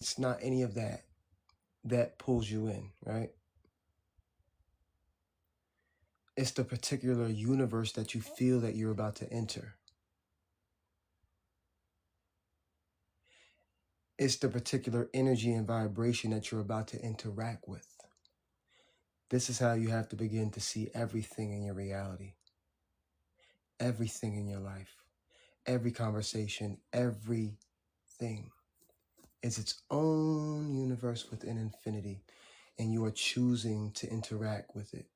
It's not any of that that pulls you in, right? It's the particular universe that you feel that you're about to enter. It's the particular energy and vibration that you're about to interact with. This is how you have to begin to see everything in your reality, everything in your life, every conversation, everything is its own universe within infinity, and you are choosing to interact with it.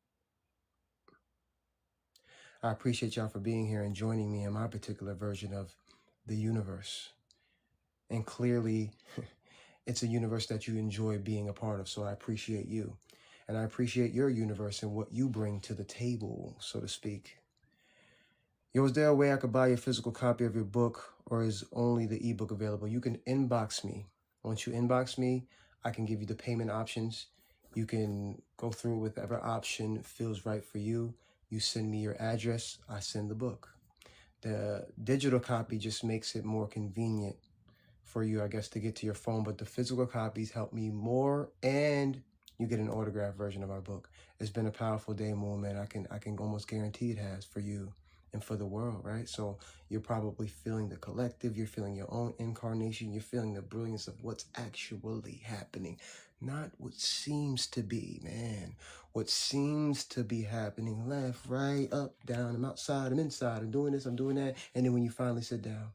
I appreciate y'all for being here and joining me in my particular version of the universe. And clearly, it's a universe that you enjoy being a part of, so I appreciate you. And I appreciate your universe and what you bring to the table, so to speak. Yo, is there a way I could buy a physical copy of your book, or is only the ebook available? You can inbox me. Once you inbox me, I can give you the payment options. You can go through whatever option feels right for you. You send me your address, I send the book. The digital copy just makes it more convenient for you, I guess, to get to your phone, but the physical copies help me more, and you get an autographed version of our book. It's been a powerful day, MoonManT. I can almost guarantee it has for you and for the world, right? So you're probably feeling the collective, you're feeling your own incarnation, you're feeling the brilliance of what's actually happening, not what seems to be, man. What seems to be happening, left, right, up, down, I'm outside, I'm inside, I'm doing this, I'm doing that, and then when you finally sit down,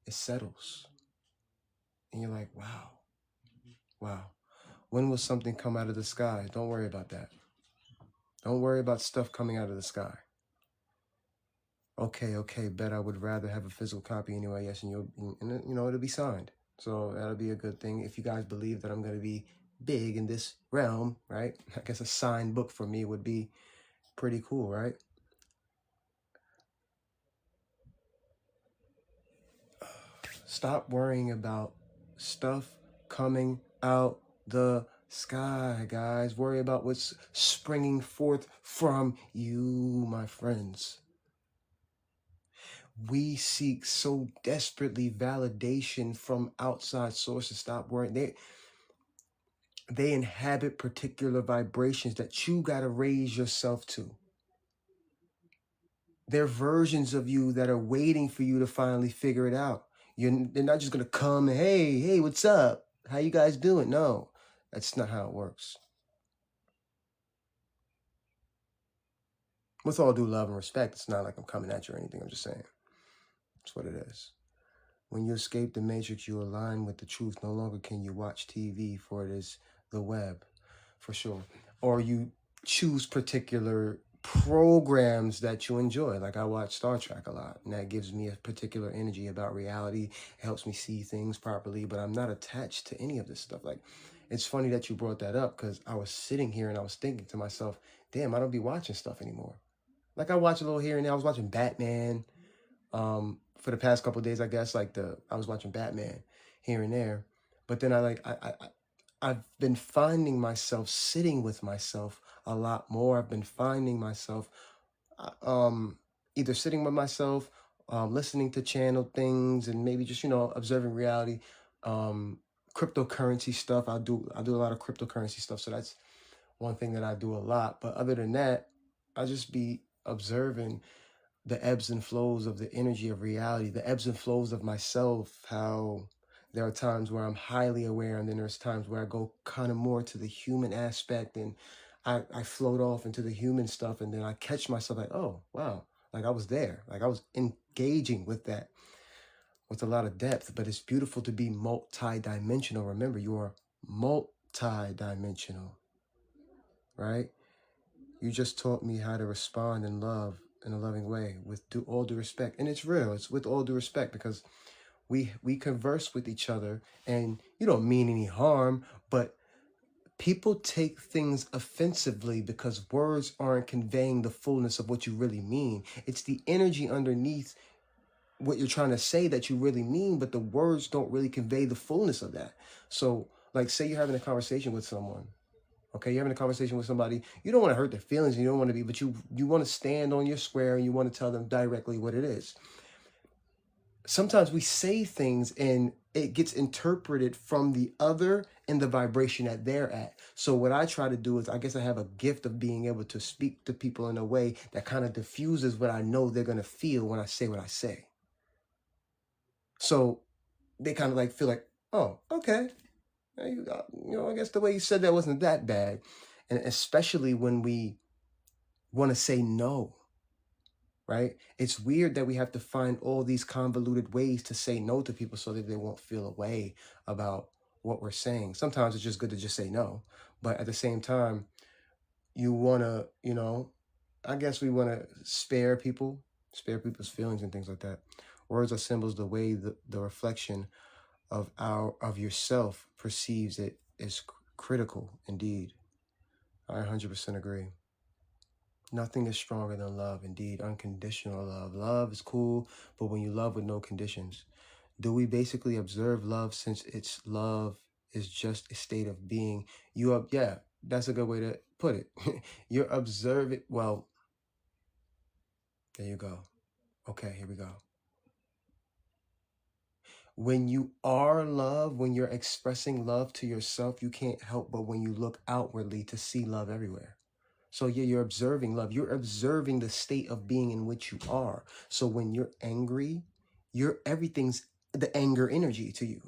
it settles. And you're like, wow, wow. When will something come out of the sky? Don't worry about that. Don't worry about stuff coming out of the sky. Okay, bet I would rather have a physical copy anyway, yes, and it'll be signed. So that'll be a good thing. If you guys believe that I'm going to be big in this realm, right? I guess a signed book for me would be pretty cool, right? Stop worrying about stuff coming out the sky, guys. Worry about what's springing forth from you, my friends. We seek so desperately validation from outside sources. Stop worrying. They inhabit particular vibrations that you got to raise yourself to. They're versions of you that are waiting for you to finally figure it out. They're not just going to come and, hey, what's up? How you guys doing? No, that's not how it works. With all due love and respect, it's not like I'm coming at you or anything. I'm just saying. That's what it is. When you escape the matrix, you align with the truth. No longer can you watch TV, for it is the web, for sure. Or you choose particular programs that you enjoy. Like I watch Star Trek a lot, and that gives me a particular energy about reality. It helps me see things properly, but I'm not attached to any of this stuff. Like, it's funny that you brought that up, because I was sitting here and I was thinking to myself, damn, I don't be watching stuff anymore. Like I watch a little here and there. I was watching Batman for the past couple of days, I guess. I was watching Batman here and there, but then I've been finding myself sitting with myself a lot more. I've been finding myself either sitting with myself, listening to channel things, and maybe just observing reality. Cryptocurrency stuff. I do a lot of cryptocurrency stuff, so that's one thing that I do a lot. But other than that, I just be observing the ebbs and flows of the energy of reality, the ebbs and flows of myself, how there are times where I'm highly aware, and then there's times where I go kind of more to the human aspect, and I float off into the human stuff, and then I catch myself like, oh, wow, like I was there. Like I was engaging with that with a lot of depth, but it's beautiful to be multi-dimensional. Remember, you are multi-dimensional, right? You just taught me how to respond in love, in a loving way, with all due respect. And it's real. It's with all due respect, because we converse with each other, and you don't mean any harm, but people take things offensively because words aren't conveying the fullness of what you really mean. It's the energy underneath what you're trying to say that you really mean, but the words don't really convey the fullness of that. So, like, say you're having a conversation with someone. Okay, you're having a conversation with somebody. You don't want to hurt their feelings. You don't want to be, but you want to stand on your square, and you want to tell them directly what it is. sometimes we say things and it gets interpreted from the other and the vibration that they're at. So what I try to do is, I guess I have a gift of being able to speak to people in a way that kind of diffuses what I know they're going to feel when I say what I say. So they kind of like feel like, oh, okay. I guess the way you said that wasn't that bad. And especially when we want to say no, right? It's weird that we have to find all these convoluted ways to say no to people so that they won't feel a way about what we're saying. Sometimes it's just good to just say no. But at the same time, you want to, I guess we want to spare people's feelings and things like that. Words are symbols. The way the reflection of yourself perceives it is critical indeed. I 100% agree. Nothing is stronger than love, indeed. Unconditional love. Love is cool, but when you love with no conditions, do we basically observe love since it's love is just a state of being? Yeah, that's a good way to put it. You're observing. Well, there you go. Okay, here we go. When you are love, when you're expressing love to yourself, you can't help but when you look outwardly to see love everywhere. So yeah, you're observing love. You're observing the state of being in which you are. So when you're angry, everything's the anger energy to you.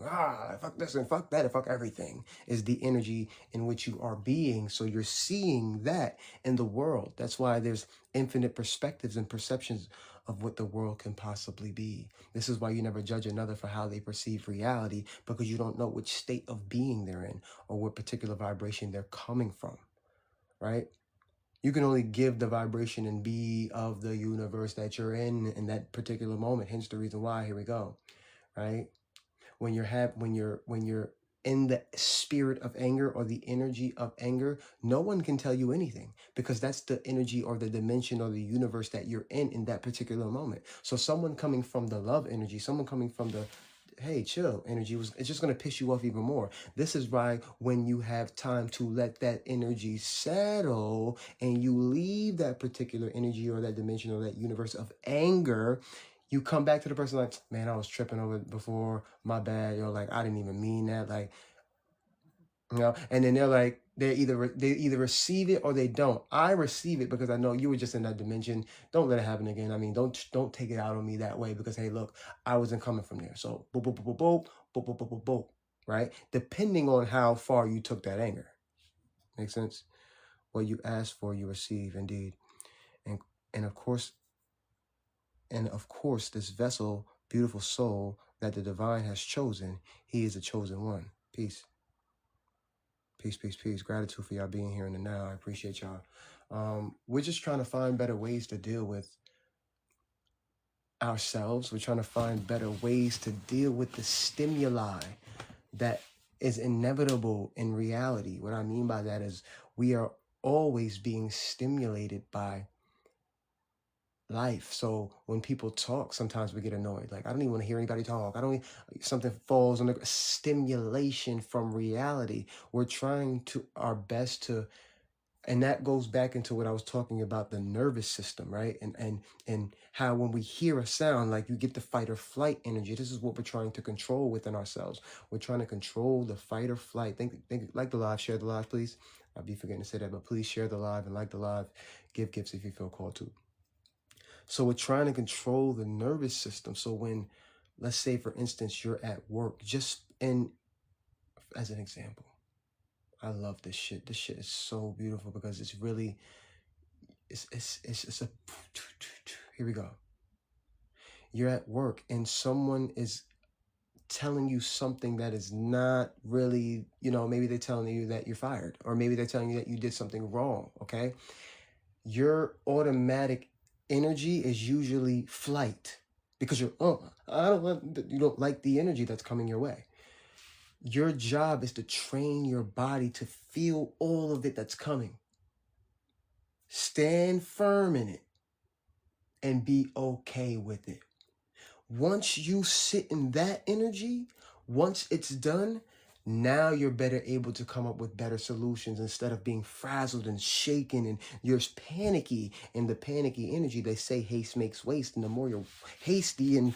Fuck this and fuck that and fuck everything is the energy in which you are being. So you're seeing that in the world. That's why there's infinite perspectives and perceptions of what the world can possibly be. This is why you never judge another for how they perceive reality, because you don't know which state of being they're in or what particular vibration they're coming from, right? You can only give the vibration and be of the universe that you're in that particular moment. Hence the reason why, here we go, right? When you're in the spirit of anger or the energy of anger, no one can tell you anything, because that's the energy or the dimension or the universe that you're in that particular moment. So someone coming from the love energy, someone coming from the hey, chill energy, it's just going to piss you off even more. This is why when you have time to let that energy settle and you leave that particular energy or that dimension or that universe of anger, you come back to the person like, man, I was tripping over it before, my bad. You're like, I didn't even mean that. Like, and then they're like, they either receive it or they don't. I receive it because I know you were just in that dimension. Don't let it happen again. I mean, don't take it out on me that way, because hey, look, I wasn't coming from there. So boop boop boop boop boop boop boop boop boop boop. Right? Depending on how far you took that anger. Make sense? What you ask for, you receive indeed. And and of course, this vessel, beautiful soul that the divine has chosen, he is a chosen one. Peace. Peace, peace, peace. Gratitude for y'all being here in the now. I appreciate y'all. We're just trying to find better ways to deal with ourselves. We're trying to find better ways to deal with the stimuli that is inevitable in reality. What I mean by that is we are always being stimulated by life. So when people talk, sometimes we get annoyed. Like, I don't even want to hear anybody talk. Something falls on the stimulation from reality. We're trying to our best to, and that goes back into what I was talking about, the nervous system, right? And how when we hear a sound, like you get the fight or flight energy. This is what we're trying to control within ourselves. We're trying to control the fight or flight. Think like the live, share the live, please. I'll be forgetting to say that, but please share the live and like the live. Give gifts if you feel called to. So we're trying to control the nervous system. So when, let's say for instance, you're at work, as an example, I love this shit. This shit is so beautiful because it's really, it's a, here we go. You're at work and someone is telling you something that is not really, maybe they're telling you that you're fired, or maybe they're telling you that you did something wrong, okay? Your automatic energy is usually flight, because you don't like the energy that's coming your way. Your job is to train your body to feel all of it that's coming. Stand firm in it and be okay with it. Once you sit in that energy, once it's done, now you're better able to come up with better solutions instead of being frazzled and shaken and you're panicky. In the panicky energy, they say haste makes waste, and the more you're hasty and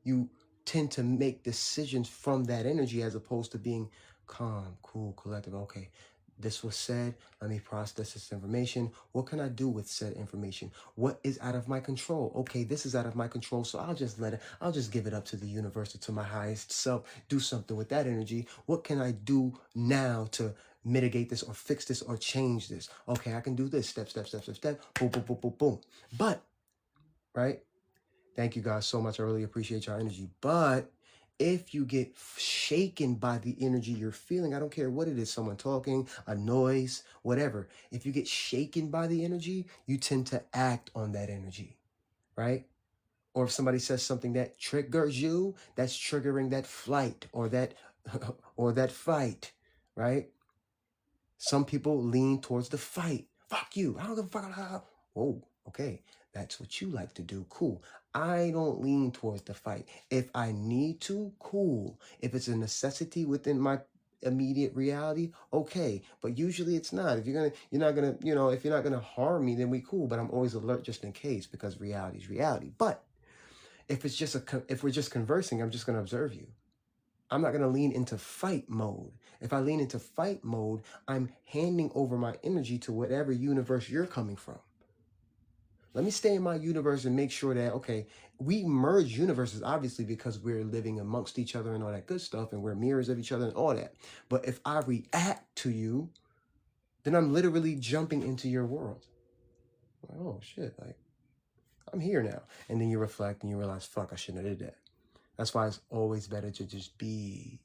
you tend to make decisions from that energy as opposed to being calm, cool, collective. Okay, this was said. Let me process this information. What can I do with said information? What is out of my control? Okay, this is out of my control, so I'll just let it, I'll just give it up to the universe or to my highest self. Do something with that energy. What can I do now to mitigate this or fix this or change this? Okay, I can do this. Step, step, step, step, step. Boom, boom, boom, boom, boom. But, right? Thank you guys so much. I really appreciate your energy. But if you get shaken by the energy you're feeling, I don't care what it is, someone talking, a noise, whatever. If you get shaken by the energy, you tend to act on that energy, right? Or if somebody says something that triggers you, that's triggering that flight or that or that fight, right? Some people lean towards the fight. Fuck you. I don't give a fuck. Whoa, okay. That's what you like to do. Cool. I don't lean towards the fight. If I need to, cool. If it's a necessity within my immediate reality, okay. But usually it's not. If you're not gonna, if you're not gonna harm me, then we cool. But I'm always alert just in case because reality is reality. But if if we're just conversing, I'm just gonna observe you. I'm not going to lean into fight mode. If I lean into fight mode, I'm handing over my energy to whatever universe you're coming from. Let me stay in my universe and make sure that, okay, we merge universes, obviously, because we're living amongst each other and all that good stuff, and we're mirrors of each other and all that. But if I react to you, then I'm literally jumping into your world. Like, oh, shit, like, I'm here now. And then you reflect and you realize, fuck, I shouldn't have did that. That's why it's always better to just be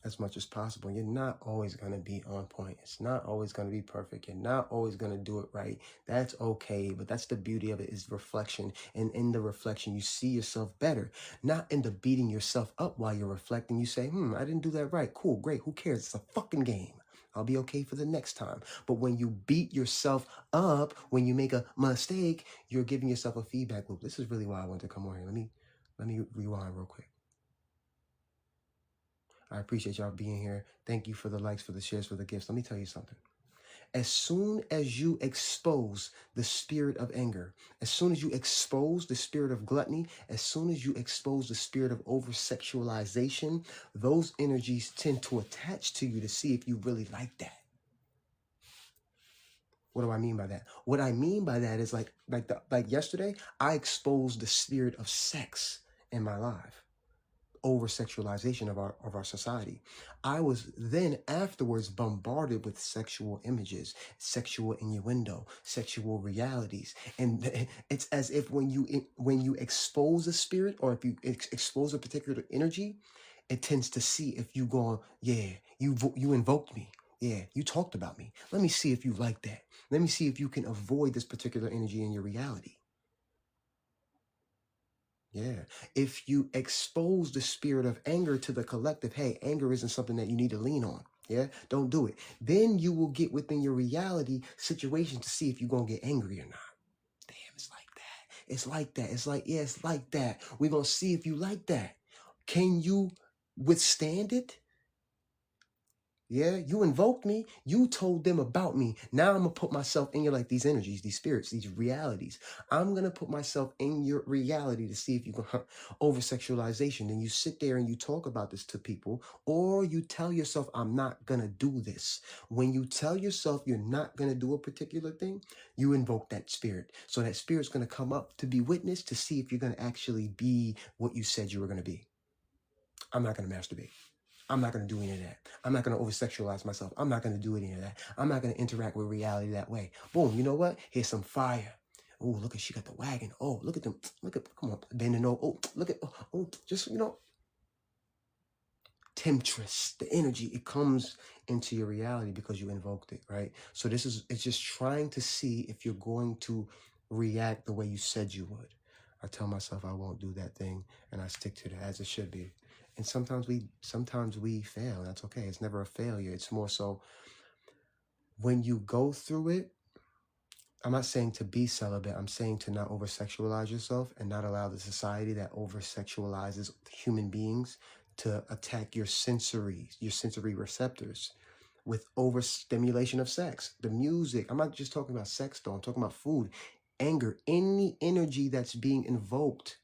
as much as possible. You're not always going to be on point. It's not always going to be perfect. You're not always going to do it right. That's okay. But that's the beauty of it, is reflection. And in the reflection, you see yourself better. Not in the beating yourself up while you're reflecting. You say, I didn't do that right. Cool, great. Who cares? It's a fucking game. I'll be okay for the next time. But when you beat yourself up, when you make a mistake, you're giving yourself a feedback loop. This is really why I wanted to come on here. Let me rewind real quick. I appreciate y'all being here. Thank you for the likes, for the shares, for the gifts. Let me tell you something. As soon as you expose the spirit of anger, as soon as you expose the spirit of gluttony, as soon as you expose the spirit of over-sexualization, those energies tend to attach to you to see if you really like that. What do I mean by that? What I mean by that is like yesterday, I exposed the spirit of sex in my life. Over-sexualization of our society. I was then afterwards bombarded with sexual images, sexual innuendo, sexual realities, and it's as if when you expose a spirit, or if you expose a particular energy, it tends to see if you go, yeah, you invoked me. Yeah, you talked about me. Let me see if you like that. Let me see if you can avoid this particular energy in your reality. Yeah. If you expose the spirit of anger to the collective, hey, anger isn't something that you need to lean on. Yeah. Don't do it. Then you will get within your reality situation to see if you're going to get angry or not. Damn, it's like that. It's like that. It's like, yeah, it's like that. We're going to see if you like that. Can you withstand it? Yeah, you invoked me. You told them about me. Now I'm going to put myself in your, like, these energies, these spirits, these realities. I'm going to put myself in your reality to see if you can over-sexualization. And you sit there and you talk about this to people, or you tell yourself, I'm not going to do this. When you tell yourself you're not going to do a particular thing, you invoke that spirit. So that spirit's going to come up to be witness to see if you're going to actually be what you said you were going to be. I'm not going to masturbate. I'm not going to do any of that. I'm not going to over-sexualize myself. I'm not going to do any of that. I'm not going to interact with reality that way. Boom, you know what? Here's some fire. Oh, look at, she got the wagon. Oh, look at them. Look at, come on, bending over. Oh, look at, oh, just, temptress, the energy, it comes into your reality because you invoked it, right? So it's just trying to see if you're going to react the way you said you would. I tell myself I won't do that thing, and I stick to that as it should be. And sometimes we fail. That's okay. It's never a failure. It's more so when you go through it. I'm not saying to be celibate. I'm saying to not over-sexualize yourself and not allow the society that over-sexualizes human beings to attack your sensory receptors with overstimulation of sex. The music. I'm not just talking about sex though. I'm talking about food. Anger, any energy that's being invoked,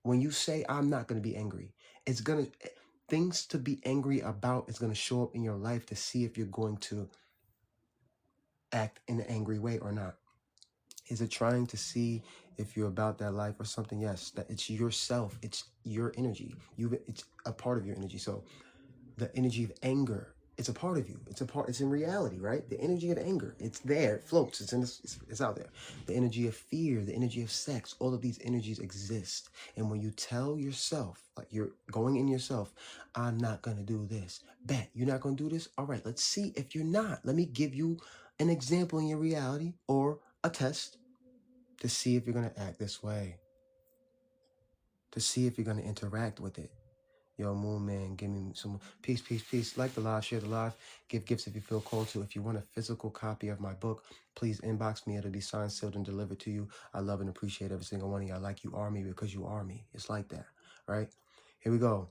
when you say, I'm not going to be angry, it's going to, things to be angry about is going to show up in your life to see if you're going to act in an angry way or not. Is it trying to see if you're about that life or something? Yes, that it's yourself. It's your energy. It's a part of your energy. So the energy of anger, it's a part of you. It's in reality, right? The energy of anger, it's there, it floats, it's out there. The energy of fear, the energy of sex, all of these energies exist. And when you tell yourself, like you're going in yourself, I'm not going to do this. Bet, you're not going to do this? All right, let's see if you're not. Let me give you an example in your reality or a test to see if you're going to act this way, to see if you're going to interact with it. Yo, Moon Man, give me some peace, peace, peace. Like the live, share the live, give gifts if you feel called to. If you want a physical copy of my book, please inbox me. It'll be signed, sealed, and delivered to you. I love and appreciate every single one of you. I like you are me because you are me. It's like that, right? Here we go.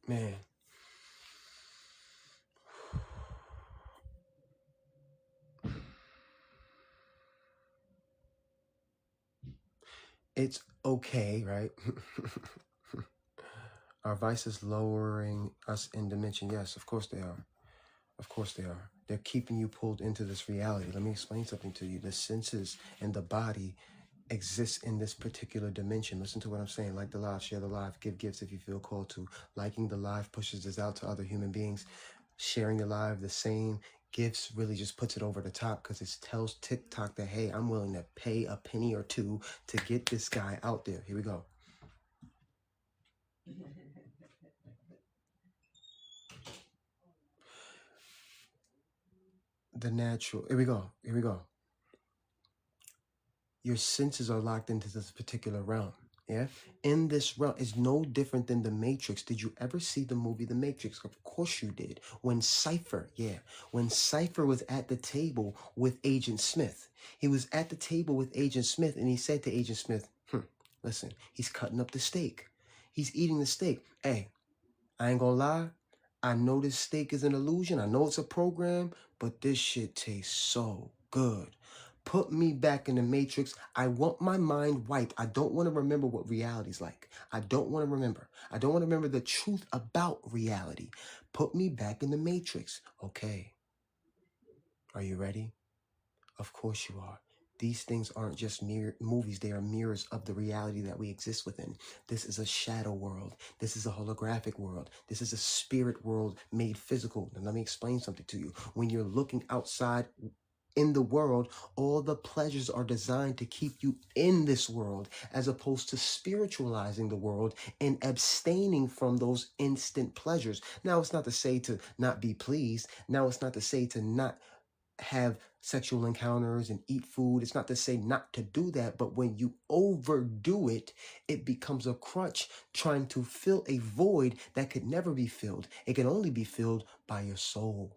Man. It's okay, right? Our vices lowering us in dimension. Yes, of course they are. Of course they are. They're keeping you pulled into this reality. Let me explain something to you. The senses and the body exists in this particular dimension. Listen to what I'm saying. Like the live, share the live, give gifts if you feel called to. Liking the live pushes this out to other human beings. Sharing the live, the same gifts really just puts it over the top because it tells TikTok that, hey, I'm willing to pay a penny or two to get this guy out there. Here we go. The natural. Here we go. Here we go. Your senses are locked into this particular realm. Yeah. In this realm, it's no different than the Matrix. Did you ever see the movie The Matrix? Of course you did. When Cypher was at the table with Agent Smith. He was at the table with Agent Smith and he said to Agent Smith, listen, he's cutting up the steak. He's eating the steak. Hey, I ain't gonna lie. I know this steak is an illusion. I know it's a program, but this shit tastes so good. Put me back in the Matrix. I want my mind wiped. I don't want to remember what reality's like. I don't want to remember. I don't want to remember the truth about reality. Put me back in the Matrix. Okay. Are you ready? Of course you are. These things aren't just movies. They are mirrors of the reality that we exist within. This is a shadow world. This is a holographic world. This is a spirit world made physical. Now, let me explain something to you. When you're looking outside in the world, all the pleasures are designed to keep you in this world, as opposed to spiritualizing the world and abstaining from those instant pleasures. Now, it's not to say to not be pleased. Now, it's not to say to not have sexual encounters and eat food. It's not to say not to do that, but when you overdo it, it becomes a crutch trying to fill a void that could never be filled. It can only be filled by your soul.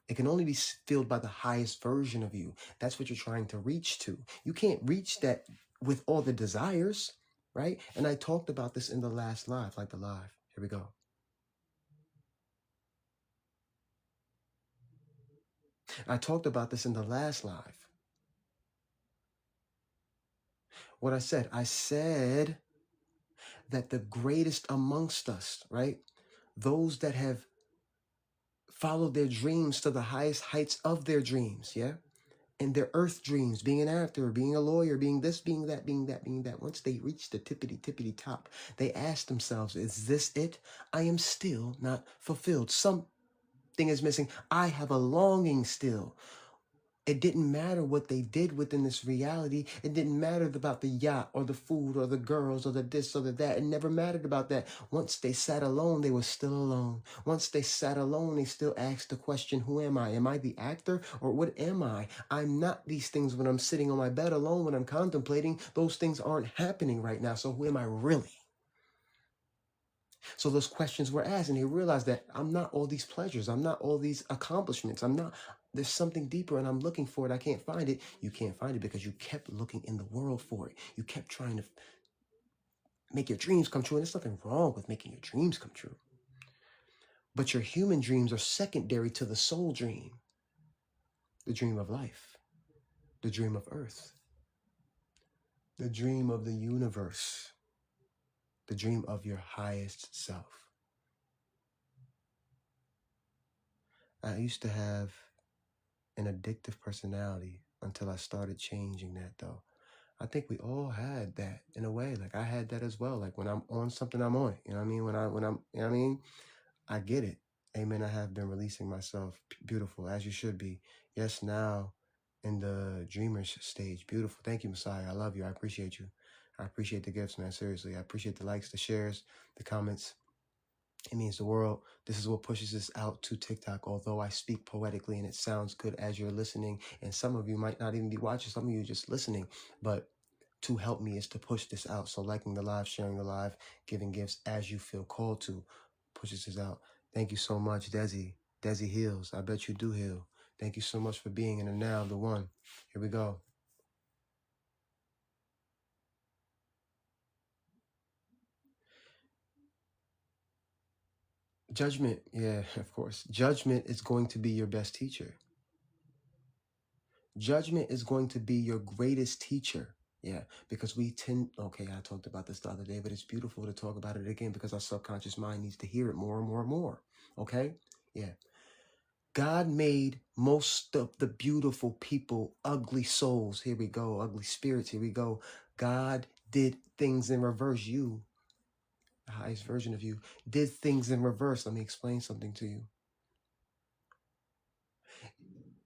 It can only be filled by the highest version of you. That's what you're trying to reach to. You can't reach that with all the desires, right? And I talked about this in the last live, like the live. Here we go. I talked about this in the last live. What I said that the greatest amongst us, right? Those that have followed their dreams to the highest heights of their dreams, yeah? And their earth dreams, being an actor, being a lawyer, being this, being that, being that, being that. Once they reach the tippity top, they ask themselves, is this it? I am still not fulfilled. Something is missing. I have a longing still. It didn't matter what they did within this reality. It didn't matter about the yacht or the food or the girls or the this or the that. It never mattered about that. Once they sat alone, they were still alone. Once they sat alone, they still asked the question, who am I? Am I the actor or what am I? I'm not these things when I'm sitting on my bed alone, when I'm contemplating. Those things aren't happening right now. So who am I really? So those questions were asked, and he realized that I'm not all these pleasures. I'm not all these accomplishments. There's something deeper, and I'm looking for it. I can't find it. You can't find it because you kept looking in the world for it. You kept trying to make your dreams come true, and there's nothing wrong with making your dreams come true. But your human dreams are secondary to the soul dream. the dream of life, the dream of earth, the dream of the universe, the dream of your highest self. I used to have an addictive personality until I started changing that, though. I think we all had that in a way. Like I had that as well. Like when I'm on something, I'm on it. You know what I mean? When I'm, you know what I mean? I get it. Amen. I have been releasing myself. Beautiful, as you should be. Yes, now in the dreamer's stage. Beautiful. Thank you, Messiah. I love you. I appreciate you. I appreciate the gifts, man. Seriously. I appreciate the likes, the shares, the comments. It means the world. This is what pushes this out to TikTok. Although I speak poetically and it sounds good as you're listening, and some of you might not even be watching, some of you just listening, but to help me is to push this out. So liking the live, sharing the live, giving gifts as you feel called to pushes this out. Thank you so much, Desi. Desi heals. I bet you do heal. Thank you so much for being in the now, the one. Here we go. Judgment. Yeah, of course. Judgment is going to be your best teacher. Judgment is going to be your greatest teacher. Yeah, because we tend, okay, I talked about this the other day, but it's beautiful to talk about it again because our subconscious mind needs to hear it more and more and more. Okay? Yeah. God made most of the beautiful people ugly souls. Here we go. Ugly spirits. Here we go. God did things in reverse. You, the highest version of you, did things in reverse. Let me explain something to you.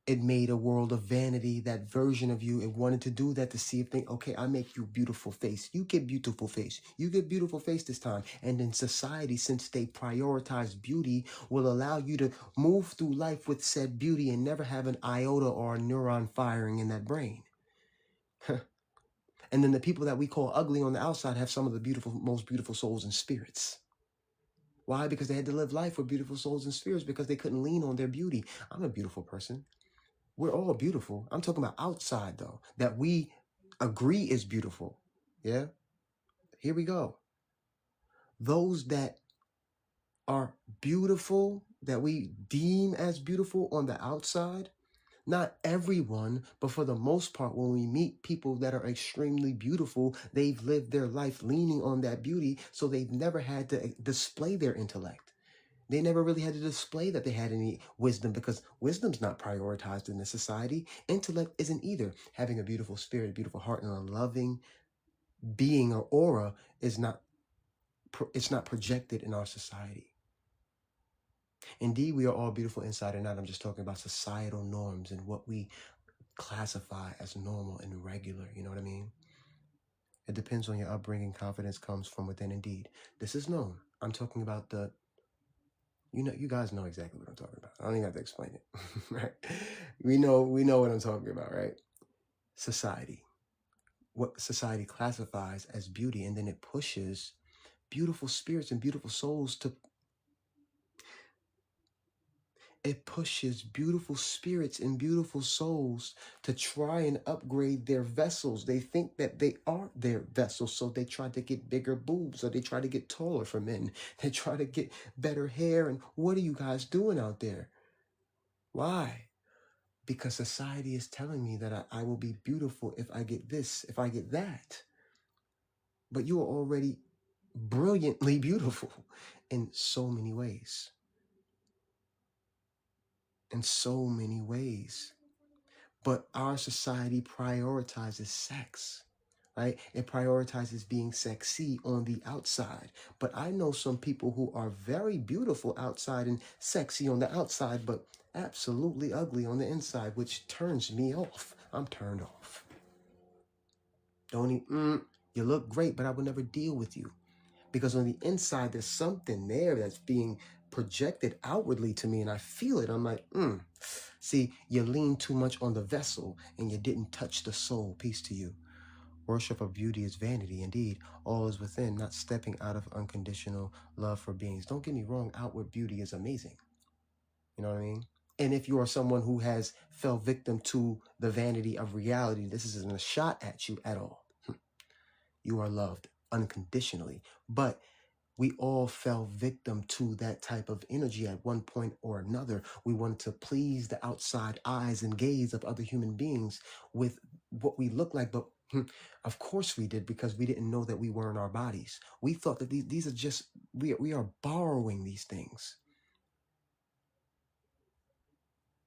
It made a world of vanity, that version of you. It wanted to do that to see if they, okay, I make you beautiful face. You get beautiful face. You get beautiful face this time. And in society, since they prioritize beauty, will allow you to move through life with said beauty and never have an iota or a neuron firing in that brain. And then the people that we call ugly on the outside have some of the beautiful, most beautiful souls and spirits. Why? Because they had to live life with beautiful souls and spirits because they couldn't lean on their beauty. I'm a beautiful person. We're all beautiful. I'm talking about outside, though, that we agree is beautiful. Yeah? Here we go. Those that are beautiful, that we deem as beautiful on the outside, not everyone, but for the most part, when we meet people that are extremely beautiful, they've lived their life leaning on that beauty, so they've never had to display their intellect. They never really had to display that they had any wisdom because wisdom's not prioritized in this society. Intellect isn't either. Having a beautiful spirit, a beautiful heart, and a loving being or aura is not. It's not projected in our society. Indeed, we are all beautiful inside and out. I'm just talking about societal norms and what we classify as normal and regular. You know what I mean? It depends on your upbringing. Confidence comes from within. Indeed, this is known. I'm talking about the. You guys know exactly what I'm talking about. I don't even have to explain it, right? We know what I'm talking about, right? Society, what society classifies as beauty, and then it pushes beautiful spirits and beautiful souls to. It pushes beautiful spirits and beautiful souls to try and upgrade their vessels. They think that they are their vessels, so they try to get bigger boobs, or they try to get taller for men. They try to get better hair. And what are you guys doing out there? Why? Because society is telling me that I will be beautiful if I get this, if I get that. But you are already brilliantly beautiful in so many ways. In so many ways. But our society prioritizes sex, right? It prioritizes being sexy on the outside. But I know some people who are very beautiful outside and sexy on the outside, but absolutely ugly on the inside, which turns me off. I'm turned off. Don't even, you look great, but I would never deal with you. Because on the inside, there's something there that's being projected outwardly to me, and I feel it. I'm like, See, you lean too much on the vessel, and you didn't touch the soul. Peace to you. Worship of beauty is vanity. Indeed, all is within, not stepping out of unconditional love for beings. Don't get me wrong, outward beauty is amazing. You know what I mean? And if you are someone who has fell victim to the vanity of reality, this isn't a shot at you at all. You are loved unconditionally. But We all fell victim to that type of energy at one point or another. We wanted to please the outside eyes and gaze of other human beings with what we look like, but of course we did, because we didn't know that we weren't our bodies. We thought that these are just, we are borrowing these things,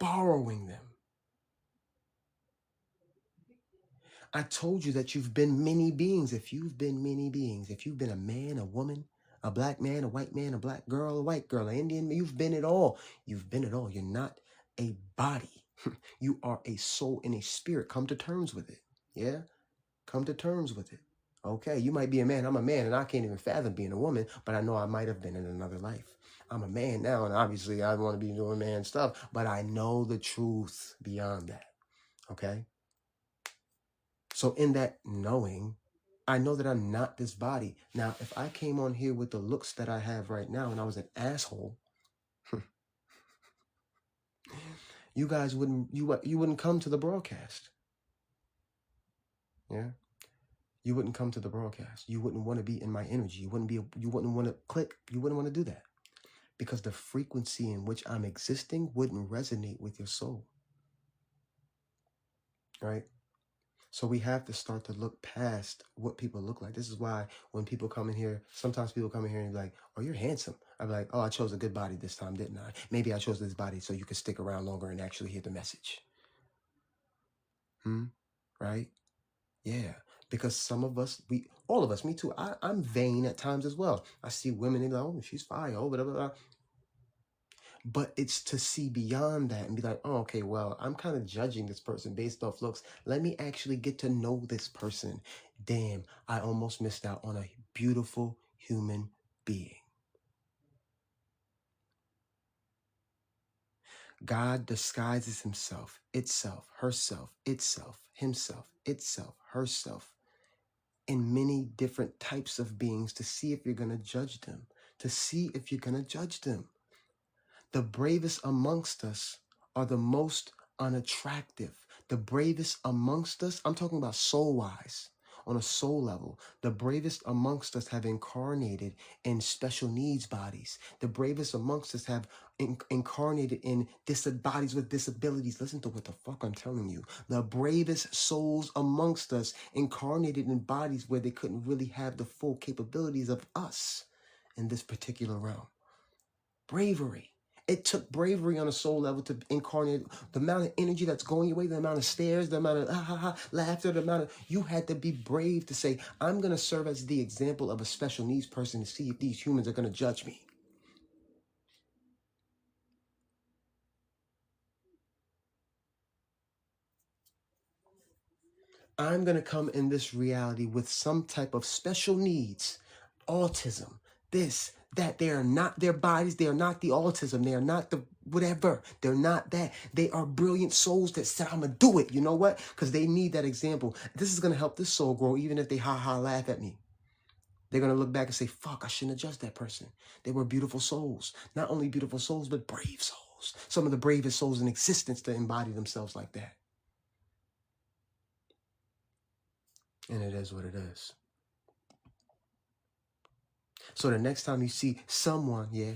borrowing them. I told you that you've been many beings. If you've been many beings, if you've been a man, a woman, a black man, a white man, a black girl, a white girl, an Indian, you've been it all. You've been it all. You're not a body. You are a soul and a spirit. Come to terms with it. Yeah? Come to terms with it. Okay, you might be a man. I'm a man, and I can't even fathom being a woman, but I know I might have been in another life. I'm a man now, and obviously I want to be doing man stuff, but I know the truth beyond that. Okay? So in that knowing, I know that I'm not this body. Now, if I came on here with the looks that I have right now and I was an asshole, you guys wouldn't come to the broadcast. Yeah? You wouldn't come to the broadcast. You wouldn't want to be in my energy. You wouldn't want to click. You wouldn't want to do that. Because the frequency in which I'm existing wouldn't resonate with your soul. Right? So we have to start to look past what people look like. This is why when people come in here, sometimes people come in here and be like, oh, you're handsome. I'm like, oh, I chose a good body this time, didn't I? Maybe I chose this body so you could stick around longer and actually hear the message. Right? Yeah. Because some of us, all of us, me too, I'm vain at times as well. I see women and they're like, oh, she's fire, oh, blah, blah, blah. But it's to see beyond that and be like, oh, okay, well, I'm kind of judging this person based off looks. Let me actually get to know this person. Damn, I almost missed out on a beautiful human being. God disguises himself, itself, herself, itself, himself, itself, herself, in many different types of beings to see if you're going to judge them, to see if you're going to judge them. The bravest amongst us are the most unattractive. The bravest amongst us, I'm talking about soul-wise, on a soul level. The bravest amongst us have incarnated in special needs bodies. The bravest amongst us have incarnated in bodies with disabilities. Listen to what the fuck I'm telling you. The bravest souls amongst us incarnated in bodies where they couldn't really have the full capabilities of us in this particular realm. Bravery. It took bravery on a soul level to incarnate the amount of energy that's going your way, the amount of stares, the amount of laughter, the amount of, you had to be brave to say, I'm going to serve as the example of a special needs person to see if these humans are going to judge me. I'm going to come in this reality with some type of special needs, autism, this, that. They are not their bodies. They are not the autism. They are not the whatever. They're not that. They are brilliant souls that said, I'm going to do it. You know what? Because they need that example. This is going to help this soul grow, even if they laugh at me. They're going to look back and say, fuck, I shouldn't have judged that person. They were beautiful souls. Not only beautiful souls, but brave souls. Some of the bravest souls in existence to embody themselves like that. And it is what it is. So the next time you see someone, yeah.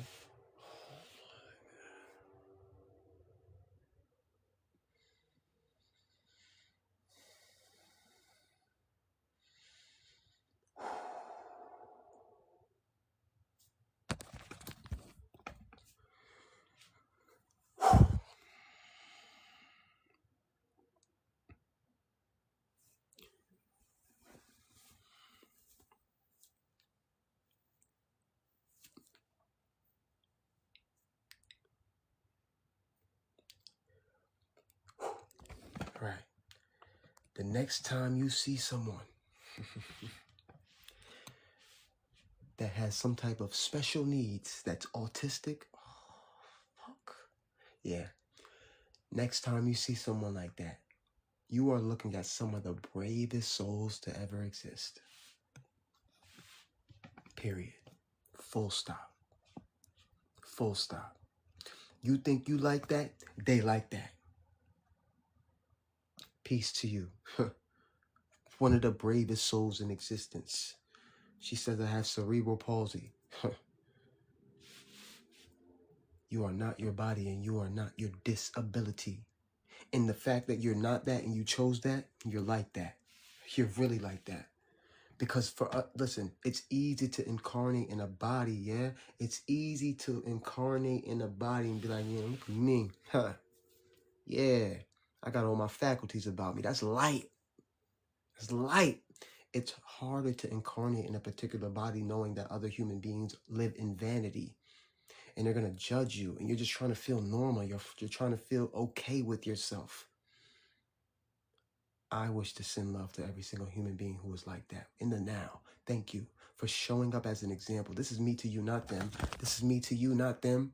Right. The next time you see someone that has some type of special needs, that's autistic, oh, fuck. Yeah. Next time you see someone like that, you are looking at some of the bravest souls to ever exist. Period. Full stop. Full stop. You think you like that? They like that. Peace to you. One of the bravest souls in existence. She says I have cerebral palsy. You are not your body and you are not your disability. And the fact that you're not that and you chose that, you're like that. You're really like that. Because listen, it's easy to incarnate in a body, yeah? It's easy to incarnate in a body and be like, yeah, look at me. Huh. Yeah, I got all my faculties about me. That's light. It's light. It's harder to incarnate in a particular body knowing that other human beings live in vanity and they're going to judge you and you're just trying to feel normal. You're trying to feel okay with yourself. I wish to send love to every single human being who is like that in the now. Thank you for showing up as an example. This is me to you, not them. This is me to you, not them.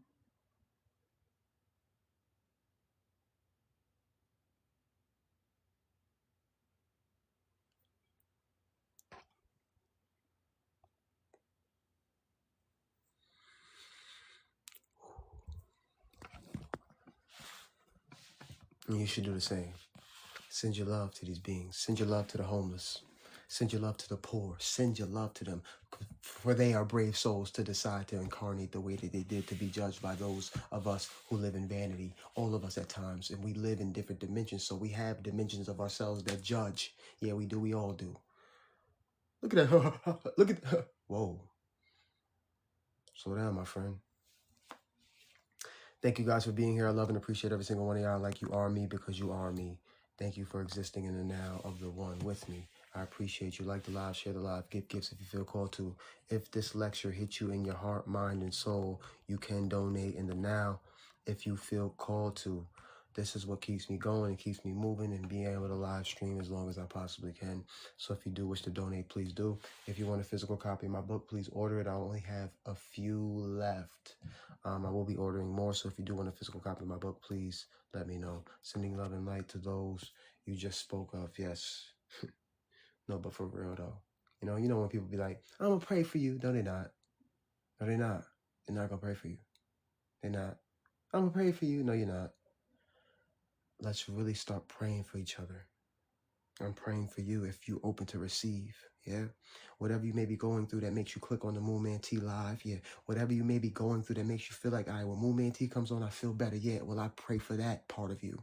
And you should do the same. Send your love to these beings. Send your love to the homeless. Send your love to the poor. Send your love to them. For they are brave souls to decide to incarnate the way that they did, to be judged by those of us who live in vanity. All of us at times. And we live in different dimensions. So we have dimensions of ourselves that judge. Yeah, we do. We all do. Look at that. Look at that. Whoa. Slow down, my friend. Thank you guys for being here. I love and appreciate every single one of y'all like you are me because you are me. Thank you for existing in the now of the one with me. I appreciate you. Like the live, share the live, give gifts if you feel called to. If this lecture hits you in your heart, mind, and soul, you can donate in the now if you feel called to. This is what keeps me going and keeps me moving and being able to live stream as long as I possibly can. So if you do wish to donate, please do. If you want a physical copy of my book, please order it. I only have a few left. I will be ordering more. So if you do want a physical copy of my book, please let me know. Sending love and light to those you just spoke of. Yes. No, but for real though. You know when people be like, I'm gonna pray for you. No, they're not. No, they're not. They're not gonna pray for you. They're not. I'm gonna pray for you. No, you're not. Let's really start praying for each other. I'm praying for you if you're open to receive. Yeah. Whatever you may be going through that makes you click on the MoonManT live. Yeah. Whatever you may be going through that makes you feel like, all right, when MoonManT comes on, I feel better. Yeah. Well, I pray for that part of you.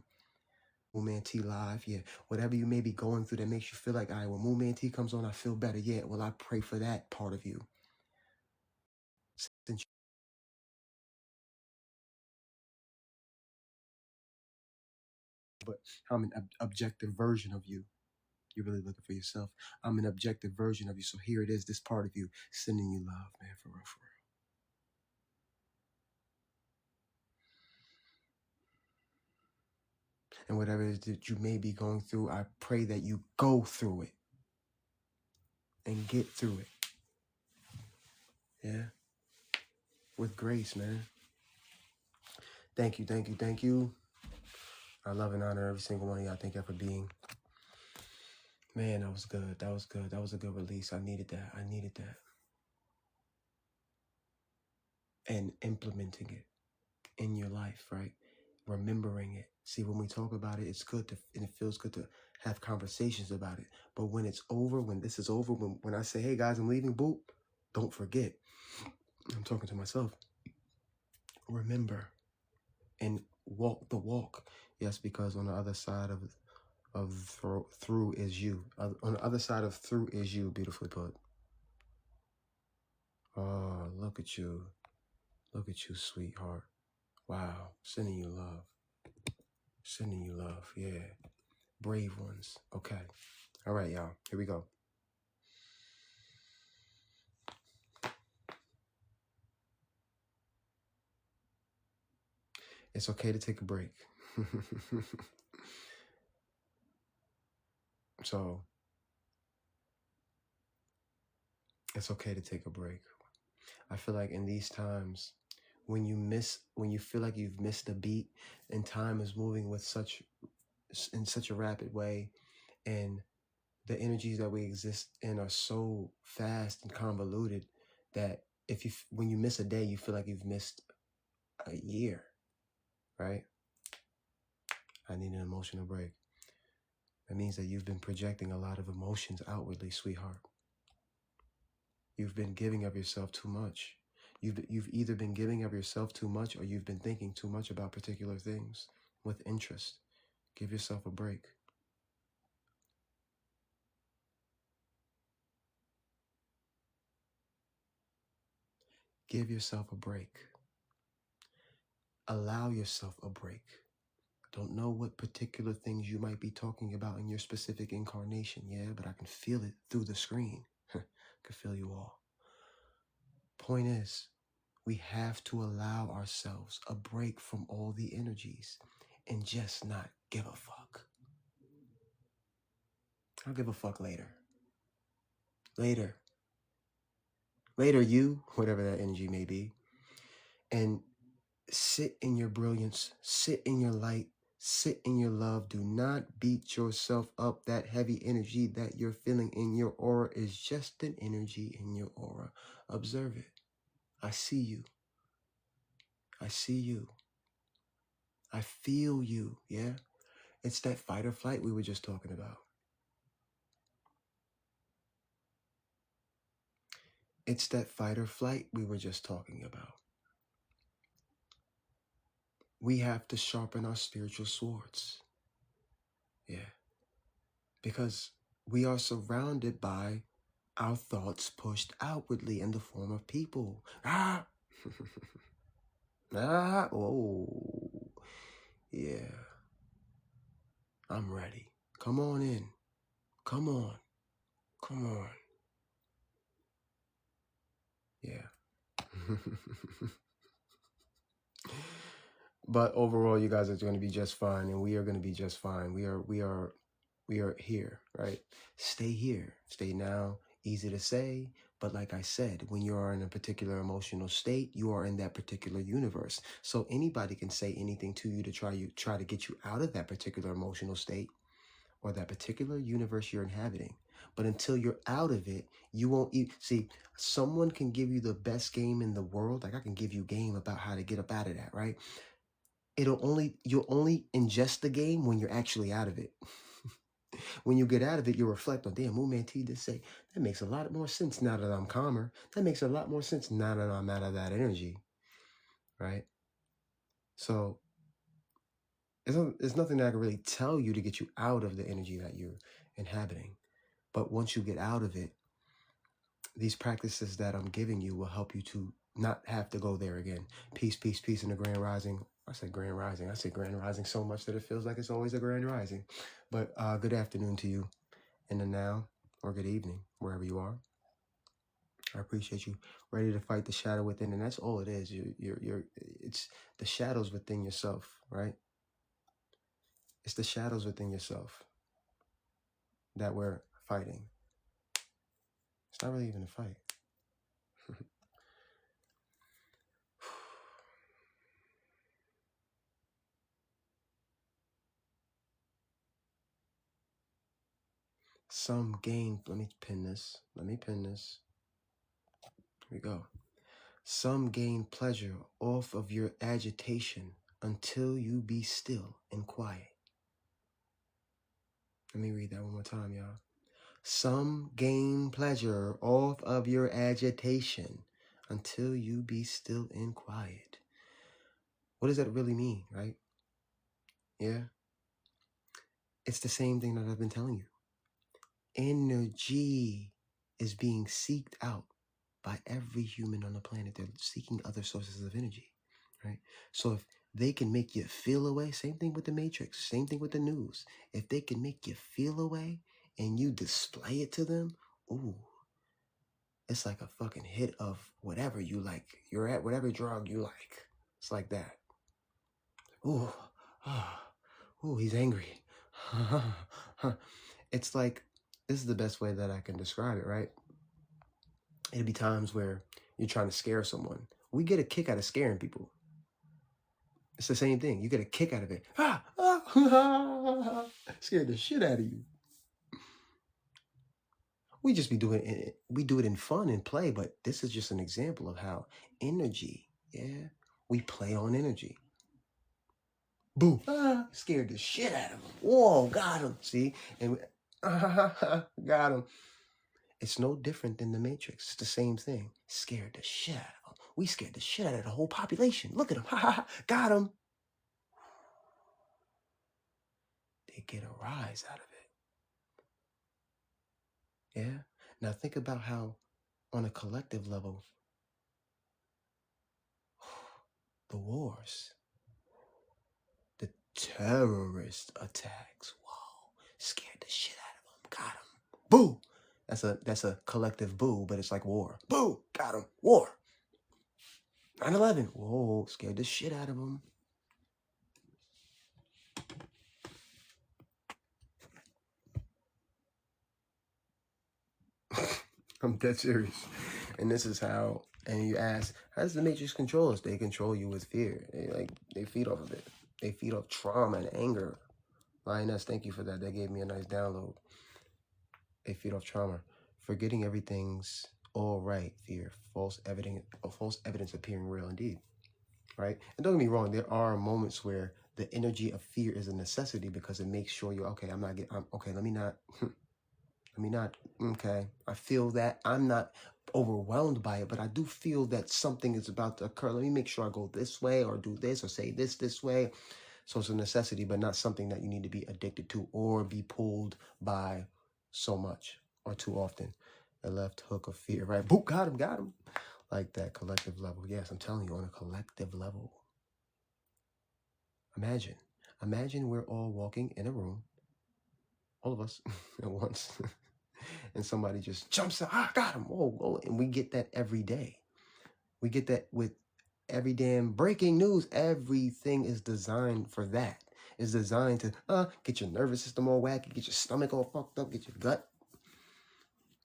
MoonManT live. Yeah. Whatever you may be going through that makes you feel like, all right, when MoonManT comes on, I feel better. Yeah. Well, I pray for that part of you. Since but I'm an objective version of you. You're really looking for yourself. I'm an objective version of you. So here it is, this part of you, sending you love, man, for real, for real. And whatever it is that you may be going through, I pray that you go through it and get through it. Yeah. With grace, man. Thank you, thank you, thank you. I love and honor every single one of y'all. Thank y'all for being. Man, that was good. That was good. That was a good release. I needed that. I needed that. And implementing it in your life, right? Remembering it. See, when we talk about it, it's good to, and it feels good to have conversations about it. But when it's over, when this is over, when I say, hey guys, I'm leaving, boop, don't forget. I'm talking to myself. Remember and walk the walk. Yes, because on the other side of through is you. On the other side of through is you, beautifully put. Oh, look at you. Look at you, sweetheart. Wow. Sending you love. Sending you love. Yeah. Brave ones. Okay. All right, y'all. Here we go. It's okay to take a break. So, it's okay to take a break. I feel like in these times, when you feel like you've missed a beat and time is moving in such a rapid way, and the energies that we exist in are so fast and convoluted that when you miss a day, you feel like you've missed a year, right? I need an emotional break. That means that you've been projecting a lot of emotions outwardly, sweetheart. You've been giving of yourself too much. You've either been giving of yourself too much or you've been thinking too much about particular things with interest. Give yourself a break. Give yourself a break. Allow yourself a break. Don't know what particular things you might be talking about in your specific incarnation, yeah, but I can feel it through the screen. I can feel you all. Point is, we have to allow ourselves a break from all the energies and just not give a fuck. I'll give a fuck later. Later. Later, you, whatever that energy may be. And sit in your brilliance, sit in your light, sit in your love. Do not beat yourself up. That heavy energy that you're feeling in your aura is just an energy in your aura. Observe it. I see you. I see you. I feel you. Yeah. It's that fight or flight we were just talking about. It's that fight or flight we were just talking about. We have to sharpen our spiritual swords. Yeah. Because we are surrounded by our thoughts pushed outwardly in the form of people. Ah! Ah! Oh. Yeah. I'm ready. Come on in. Come on. Come on. Yeah. But overall, you guys are going to be just fine, and we are going to be just fine. We are here, right? Stay here. Stay now. Easy to say, but like I said, when you are in a particular emotional state, you are in that particular universe. So anybody can say anything to you to try to get you out of that particular emotional state or that particular universe you're inhabiting. But until you're out of it, you won't see. Someone can give you the best game in the world. Like I can give you game about how to get up out of that, right? You'll only ingest the game when you're actually out of it. When you get out of it, you reflect on, damn, MoonManT did say, that makes a lot more sense now that I'm calmer. That makes a lot more sense now that I'm out of that energy, right? So there's nothing that I can really tell you to get you out of the energy that you're inhabiting. But once you get out of it, these practices that I'm giving you will help you to not have to go there again. Peace, peace, peace in the grand rising. I said grand rising. I say grand rising so much that it feels like it's always a grand rising. But good afternoon to you in the now, or good evening, wherever you are. I appreciate you. Ready to fight the shadow within, and that's all it is. It's the shadows within yourself, right? It's the shadows within yourself that we're fighting. It's not really even a fight. Some gain. Let me pin this. Here we go. Some gain pleasure off of your agitation until you be still and quiet. Let me read that one more time, y'all. Some gain pleasure off of your agitation until you be still and quiet. What does that really mean, right? Yeah. It's the same thing that I've been telling you. Energy is being seeked out by every human on the planet. They're seeking other sources of energy, right? So if they can make you feel away, same thing with the Matrix, same thing with the news. If they can make you feel away and you display it to them, ooh, it's like a fucking hit of whatever you like. You're at whatever drug you like. It's like that. Ooh, ooh, he's angry. It's like, this is the best way that I can describe it, right? It'd be times where you're trying to scare someone. We get a kick out of scaring people. It's the same thing. You get a kick out of it. Scared the shit out of you. We just be doing it. We do it in fun and play, but this is just an example of how energy, yeah, we play on energy. Boom. Scared the shit out of him. Whoa, got him. See? And got him. It's no different than the Matrix. It's the same thing. Scared the shit out of them. We scared the shit out of the whole population. Look at them. Ha ha ha. Got them. They get a rise out of it. Yeah. Now think about how, on a collective level, the wars, the terrorist attacks, whoa, scared the shit out of them. Got them. Boo. That's a collective boo, but it's like war. Boo. Got them. War. 9/11. Whoa, scared the shit out of them. I'm dead serious. And this is how, and you ask, how does the Matrix control us? They control you with fear. They feed off of it. They feed off trauma and anger. Lioness, thank you for that. That gave me a nice download. They feed off trauma. Forgetting everything's all right, fear. False evidence appearing real indeed. Right? And don't get me wrong, there are moments where the energy of fear is a necessity because it makes sure you're okay. Let me not, okay. I feel that I'm not overwhelmed by it, but I do feel that something is about to occur. Let me make sure I go this way or do this or say this way. So it's a necessity, but not something that you need to be addicted to or be pulled by so much or too often. The left hook of fear, right? Boop, got him. Like that collective level. Yes, I'm telling you, on a collective level. Imagine we're all walking in a room, all of us at once, and somebody just jumps out, got him, whoa, and we get that every day. We get that with every damn breaking news. Everything is designed for that. It's designed to get your nervous system all wacky, get your stomach all fucked up, get your gut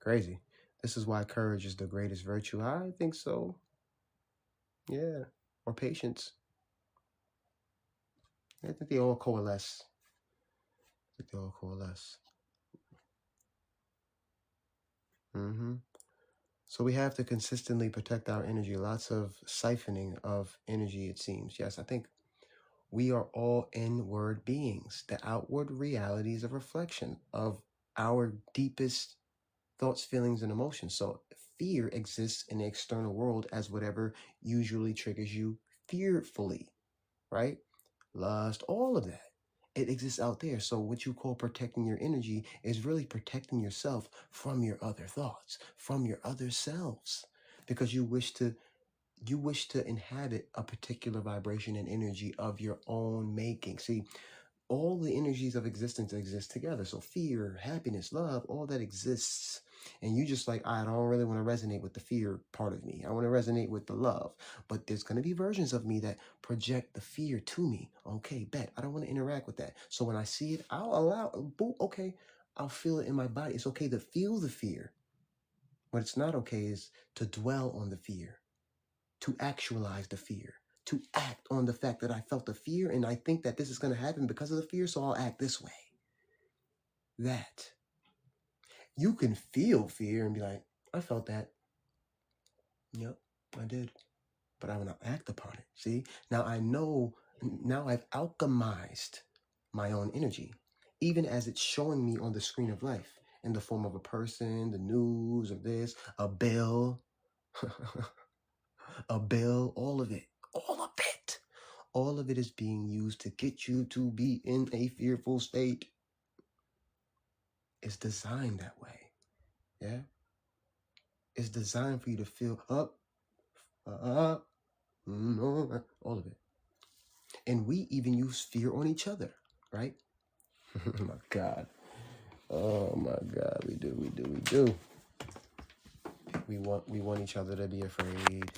crazy. This is why courage is the greatest virtue. I think so. Yeah. Or patience. I think they all coalesce. So we have to consistently protect our energy. Lots of siphoning of energy, it seems. Yes, I think we are all inward beings. The outward reality is a reflection of our deepest thoughts, feelings, and emotions. So fear exists in the external world as whatever usually triggers you fearfully, right? Lust, all of that. It exists out there. So what you call protecting your energy is really protecting yourself from your other thoughts, from your other selves, because you wish to inhabit a particular vibration and energy of your own making. See, all the energies of existence exist together. So fear, happiness, love, all that exists. And you just like, I don't really want to resonate with the fear part of me. I want to resonate with the love. But there's going to be versions of me that project the fear to me. Okay, bet. I don't want to interact with that. So when I see it, I'll allow, okay, I'll feel it in my body. It's okay to feel the fear. What it's not okay is to dwell on the fear, to actualize the fear, to act on the fact that I felt the fear and I think that this is going to happen because of the fear, so I'll act this way. That. You can feel fear and be like, I felt that. Yep, I did. But I will not act upon it. See? Now I've alchemized my own energy, even as it's showing me on the screen of life in the form of a person, the news, or this, a bill, all of it. All of it. All of it is being used to get you to be in a fearful state. It's designed that way. Yeah? It's designed for you to feel up, all of it. And we even use fear on each other, right? Oh my God. Oh my God. We do. We want each other to be afraid.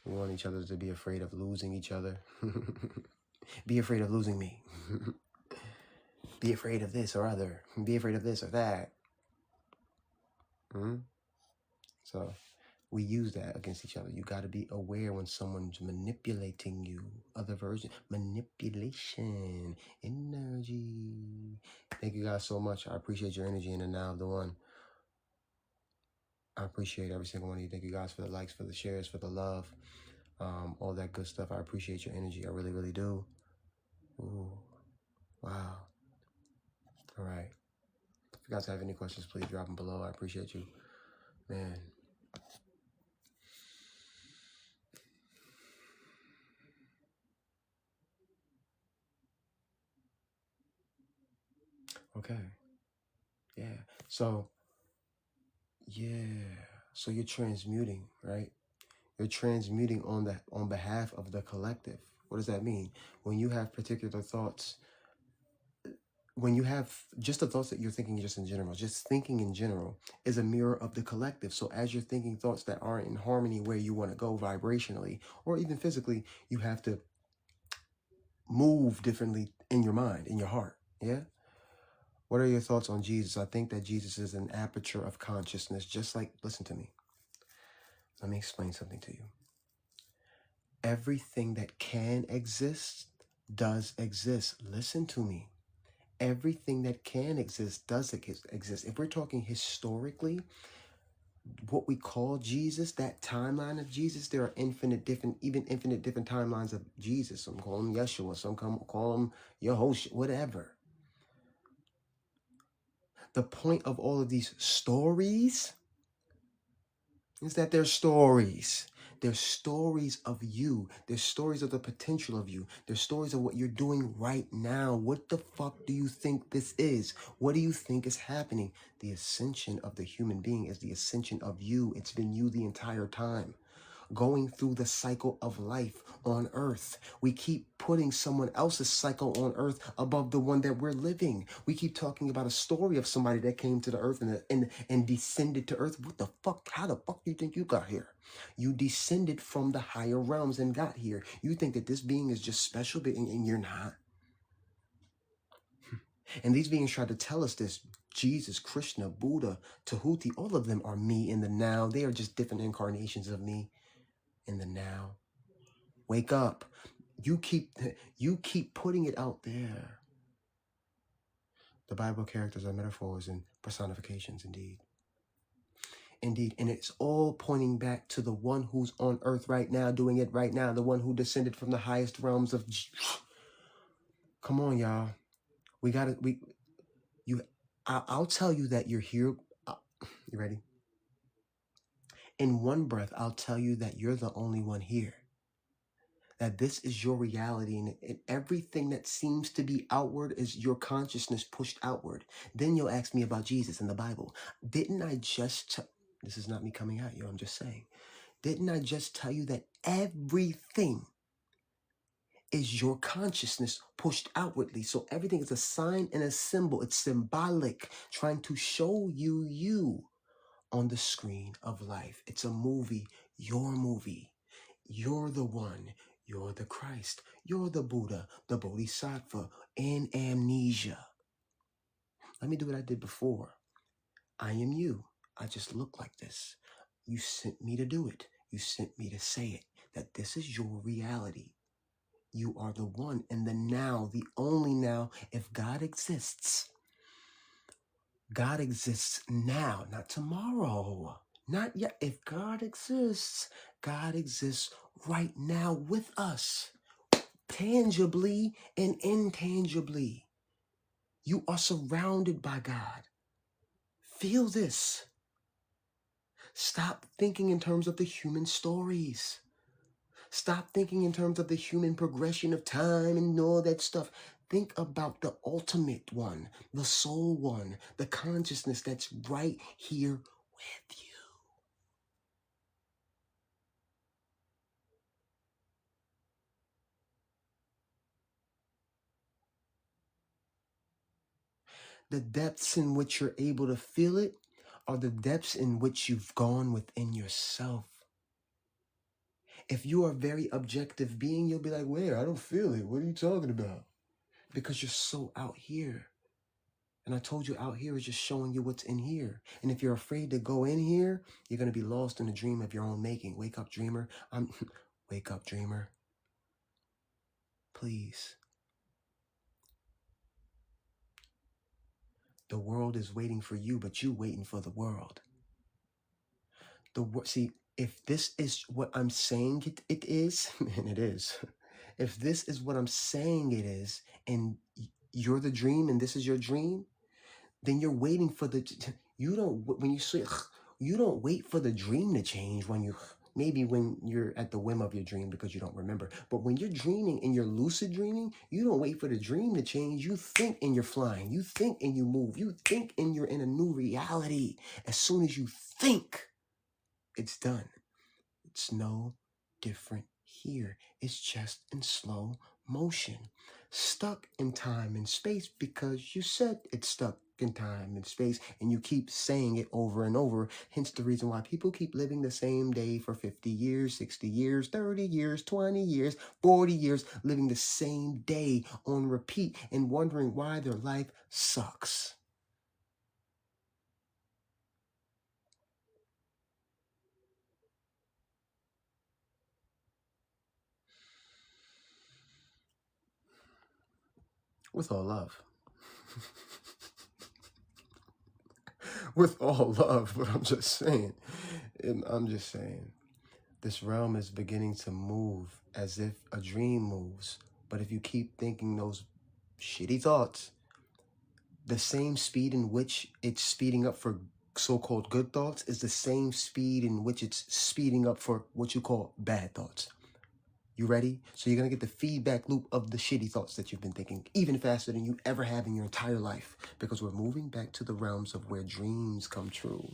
We want each other to be afraid of losing each other. Be afraid of losing me. Be afraid of this or other. Be afraid of this or that. So we use that against each other. You got to be aware when someone's manipulating you. Other version, manipulation, energy. Thank you guys so much. I appreciate your energy in the now of the one. I appreciate every single one of you. Thank you guys for the likes, for the shares, for the love, all that good stuff. I appreciate your energy. I really, really do. Ooh, wow. All right. If you guys have any questions, please drop them below. I appreciate you, man. Okay. Yeah. So, yeah. So you're transmuting, right? You're transmuting on behalf of the collective. What does that mean? When you have particular thoughts, when you have just the thoughts that you're thinking just in general, just thinking in general is a mirror of the collective. So as you're thinking thoughts that aren't in harmony where you want to go vibrationally or even physically, you have to move differently in your mind, in your heart. Yeah. What are your thoughts on Jesus? I think that Jesus is an aperture of consciousness, just like, listen to me. Let me explain something to you. Everything that can exist does exist. Listen to me. Everything that can exist does exist. If we're talking historically, what we call Jesus, that timeline of Jesus, there are infinite different timelines of Jesus. Some call him Yeshua, some call him Yehoshua, whatever. The point of all of these stories is that they're stories. They're stories of you. They're stories of the potential of you. They're stories of what you're doing right now. What the fuck do you think this is? What do you think is happening? The ascension of the human being is the ascension of you. It's been you the entire time. Going through the cycle of life on earth. We keep putting someone else's cycle on earth above the one that we're living. We keep talking about a story of somebody that came to the earth and descended to earth. What the fuck? How the fuck do you think you got here? You descended from the higher realms and got here. You think that this being is just special, and you're not. And these beings try to tell us this. Jesus, Krishna, Buddha, Tahuti, all of them are me in the now. They are just different incarnations of me in the now. Wake up. You keep putting it out there. The Bible characters are metaphors and personifications, indeed. Indeed. And it's all pointing back to the one who's on earth right now, doing it right now, the one who descended from the highest realms of Come on, y'all. I'll tell you that you're here. You ready? In one breath, I'll tell you that you're the only one here. That this is your reality, and everything that seems to be outward is your consciousness pushed outward. Then you'll ask me about Jesus in the Bible. Didn't I just, this is not me coming at you, I'm just saying, didn't I just tell you that everything is your consciousness pushed outwardly? So everything is a sign and a symbol. It's symbolic, trying to show you on the screen of life. It's a movie, your movie. You're the one. You're the Christ. You're the Buddha, the Bodhisattva, in amnesia. Let me do what I did before. I am you. I just look like this. You sent me to do it. You sent me to say it. That this is your reality. You are the one and the now, the only now. If God exists now, not tomorrow. Not yet. If God exists right now with us, tangibly and intangibly. You are surrounded by God. Feel this. Stop thinking in terms of the human stories. Stop thinking in terms of the human progression of time and all that stuff. Think about the ultimate one, the soul one, the consciousness that's right here with you. The depths in which you're able to feel it are the depths in which you've gone within yourself. If you are a very objective being, you'll be like, where? I don't feel it. What are you talking about? Because you're so out here. And I told you out here is just showing you what's in here. And if you're afraid to go in here, you're going to be lost in a dream of your own making. Wake up, dreamer. Wake up, dreamer. Please. The world is waiting for you, but you waiting for the world. See, if this is what I'm saying it is, and it is, if this is what I'm saying it is, and you're the dream and this is your dream, then you're waiting for the, you don't, when you say, you don't wait for the dream to change when you, maybe when you're at the whim of your dream because you don't remember. But when you're dreaming and you're lucid dreaming, you don't wait for the dream to change. You think and you're flying. You think and you move. You think and you're in a new reality. As soon as you think, it's done. It's no different here. It's just in slow motion. Stuck in time and space because you said it's stuck in time and space and you keep saying it over and over. Hence the reason why people keep living the same day for 50 years, 60 years, 30 years, 20 years, 40 years, living the same day on repeat and wondering why their life sucks. With all love. With all love, but I'm just saying, this realm is beginning to move as if a dream moves. But if you keep thinking those shitty thoughts, the same speed in which it's speeding up for so-called good thoughts is the same speed in which it's speeding up for what you call bad thoughts. You ready? So you're going to get the feedback loop of the shitty thoughts that you've been thinking even faster than you ever have in your entire life, because we're moving back to the realms of where dreams come true,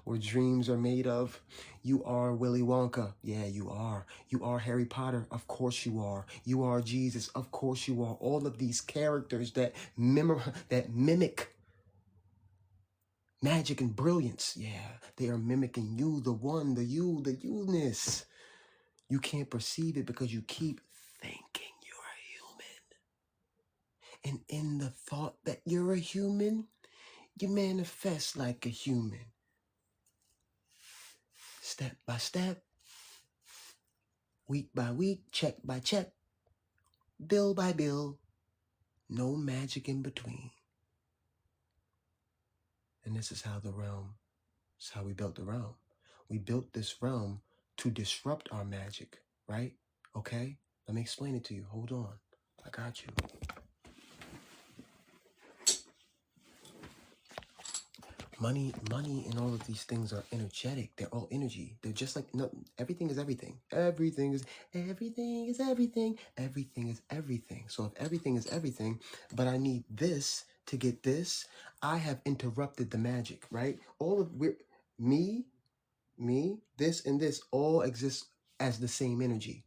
where dreams are made of. You are Willy Wonka. Yeah, you are. You are Harry Potter. Of course you are. You are Jesus. Of course you are. All of these characters that mimic magic and brilliance. Yeah, they are mimicking you, the one, the you, the you-ness. You can't perceive it because you keep thinking you're a human. And in the thought that you're a human, you manifest like a human. Step by step, week by week, check by check, bill by bill, no magic in between. And this is how the realm, this is how we built the realm. We built this realm to disrupt our magic, right? Okay? Let me explain it to you. Hold on. I got you. Money and all of these things are energetic. They're all energy. They're just like, no, everything is everything. Everything is everything. Everything is everything. So if everything is everything, but I need this to get this, I have interrupted the magic, right? All of me, this and this all exist as the same energy.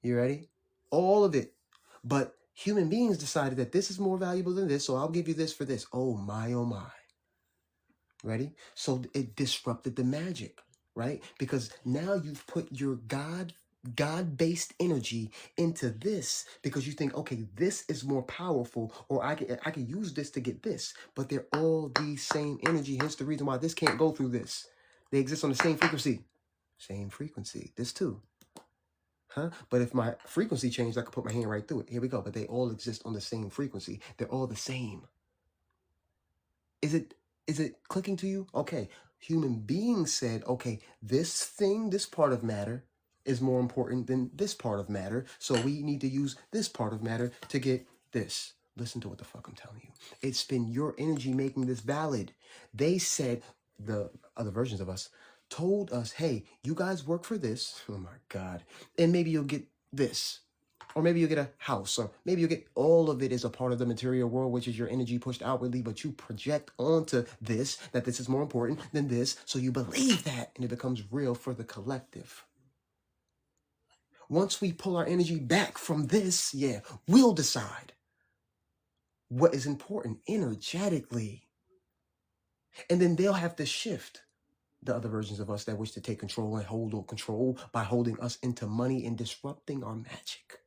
You ready? All of it. But human beings decided that this is more valuable than this, so I'll give you this for this. Oh my, oh my. Ready? So it disrupted the magic, right? Because now you've put your God-based energy into this because you think, okay, this is more powerful, or I can use this to get this. But they're all the same energy. Hence the reason why this can't go through this. They exist on the same frequency. Same frequency. This too. Huh? But if my frequency changed, I could put my hand right through it. Here we go. But they all exist on the same frequency. They're all the same. Is it clicking to you? Okay. Human beings said, okay, this thing, this part of matter is more important than this part of matter. So we need to use this part of matter to get this. Listen to what the fuck I'm telling you. It's been your energy making this valid. They said, the other versions of us told us, hey, you guys work for this. Oh my God. And maybe you'll get this. Or maybe you'll get a house, or maybe you'll get all of it as a part of the material world, which is your energy pushed outwardly, but you project onto this, that this is more important than this, so you believe that, and it becomes real for the collective. Once we pull our energy back from this, yeah, we'll decide what is important energetically. And then they'll have to shift the other versions of us that wish to take control and hold control by holding us into money and disrupting our magic.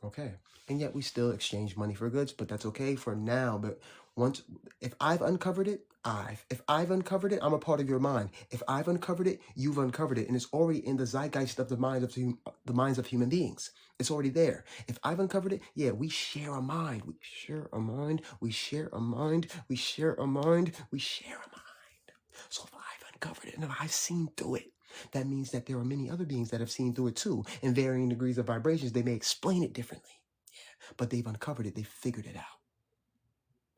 Okay. And yet we still exchange money for goods, but that's okay for now. But once, if I've uncovered it, if I've uncovered it, I'm a part of your mind. If I've uncovered it, you've uncovered it. And it's already in the zeitgeist of the minds of human beings. It's already there. If I've uncovered it, yeah, we share a mind. We share a mind. We share a mind. We share a mind. We share a mind. So if I've uncovered it and if I've seen through it, That means that there are many other beings that have seen through it too. In varying degrees of vibrations, they may explain it differently, but they've uncovered it. They've figured it out.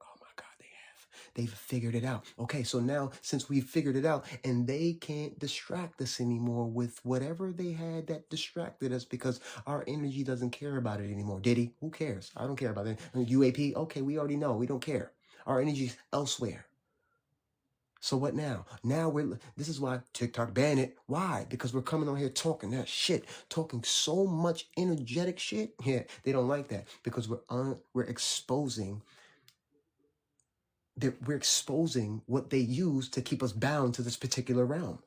Oh my God, they have. They've figured it out. Okay, so now since we've figured it out, and they can't distract us anymore with whatever they had that distracted us, because our energy doesn't care about it anymore. Did he? Who cares? I don't care about it. UAP? Okay, we already know. We don't care. Our energy's elsewhere. So what now? Now this is why TikTok ban it. Why? Because we're coming on here talking that shit, talking so much energetic shit. Yeah, they don't like that because we're exposing what they use to keep us bound to this particular realm.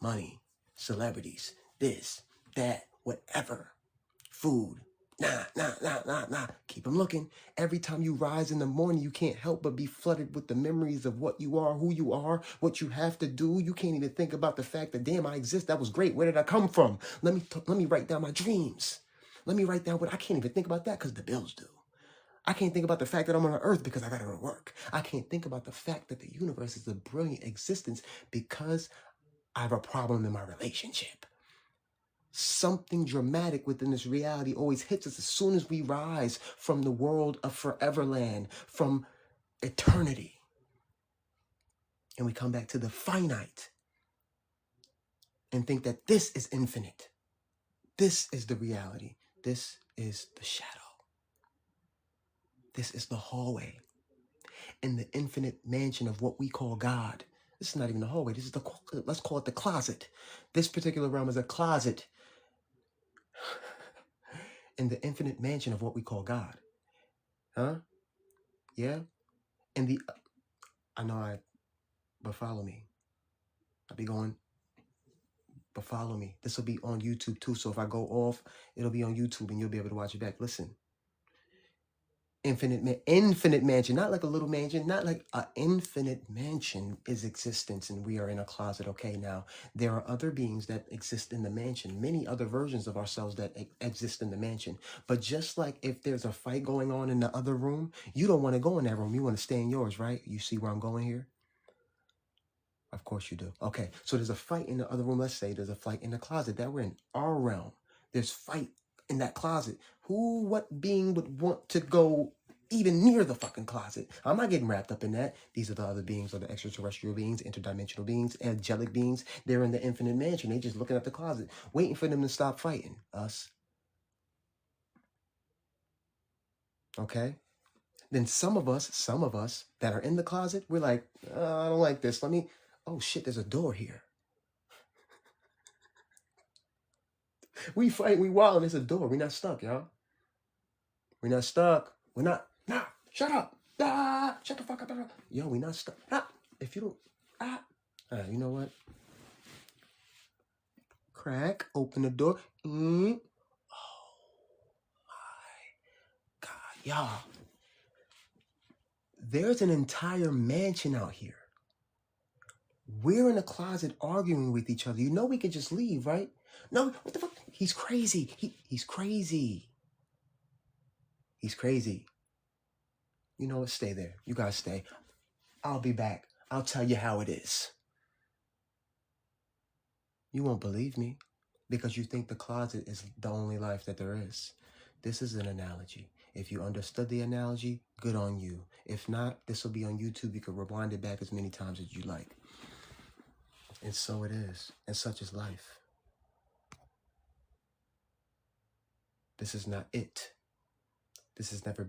Money, celebrities, this, that, whatever. Food. Nah. Keep them looking. Every time you rise in the morning, you can't help but be flooded with the memories of what you are, who you are, what you have to do. You can't even think about the fact that, damn, I exist. That was great. Where did I come from? Let me write down my dreams. Let me write down what I can't even think about that because the bills do. I can't think about the fact that I'm on earth because I got to go to work. I can't think about the fact that the universe is a brilliant existence because I have a problem in my relationship. Something dramatic within this reality always hits us as soon as we rise from the world of Foreverland, from eternity. And we come back to the finite and think that this is infinite. This is the reality. This is the shadow. This is the hallway in the infinite mansion of what we call God. This is not even the hallway. This is let's call it the closet. This particular realm is a closet in the infinite mansion of what we call God. Huh? Yeah? And but follow me. I'll be going, but follow me. This will be on YouTube too. So if I go off, it'll be on YouTube and you'll be able to watch it back. Listen. Infinite mansion, not like a little mansion, not like an infinite mansion is existence and we are in a closet. Okay, now there are other beings that exist in the mansion, many other versions of ourselves that exist in the mansion. But just like if there's a fight going on in the other room, you don't want to go in that room. You want to stay in yours, right? You see where I'm going here? Of course you do. Okay, so there's a fight in the other room. Let's say there's a fight in the closet that we're in our realm. There's fight in that closet. What being would want to go even near the fucking closet? I'm not getting wrapped up in that. These are the other beings, or the extraterrestrial beings, interdimensional beings, angelic beings. They're in the infinite mansion. They just looking at the closet, waiting for them to stop fighting us. Okay? Then some of us that are in the closet, we're like, I don't like this. Oh shit, there's a door here. We fight, we wild, there's a door. We're not stuck, y'all. We're not stuck. We're not, nah, shut up. Ah, shut the fuck up. Yo, we're not stuck. Ah, if you don't, you know what? Crack, open the door. Oh my God, y'all. There's an entire mansion out here. We're in a closet arguing with each other. You know we could just leave, right? No, what the fuck? He's crazy. He's crazy. He's crazy. You know what? Stay there. You guys stay. I'll be back. I'll tell you how it is. You won't believe me because you think the closet is the only life that there is. This is an analogy. If you understood the analogy, good on you. If not, this will be on YouTube. You can rewind it back as many times as you like. And so it is. And such is life. This is not it. This has never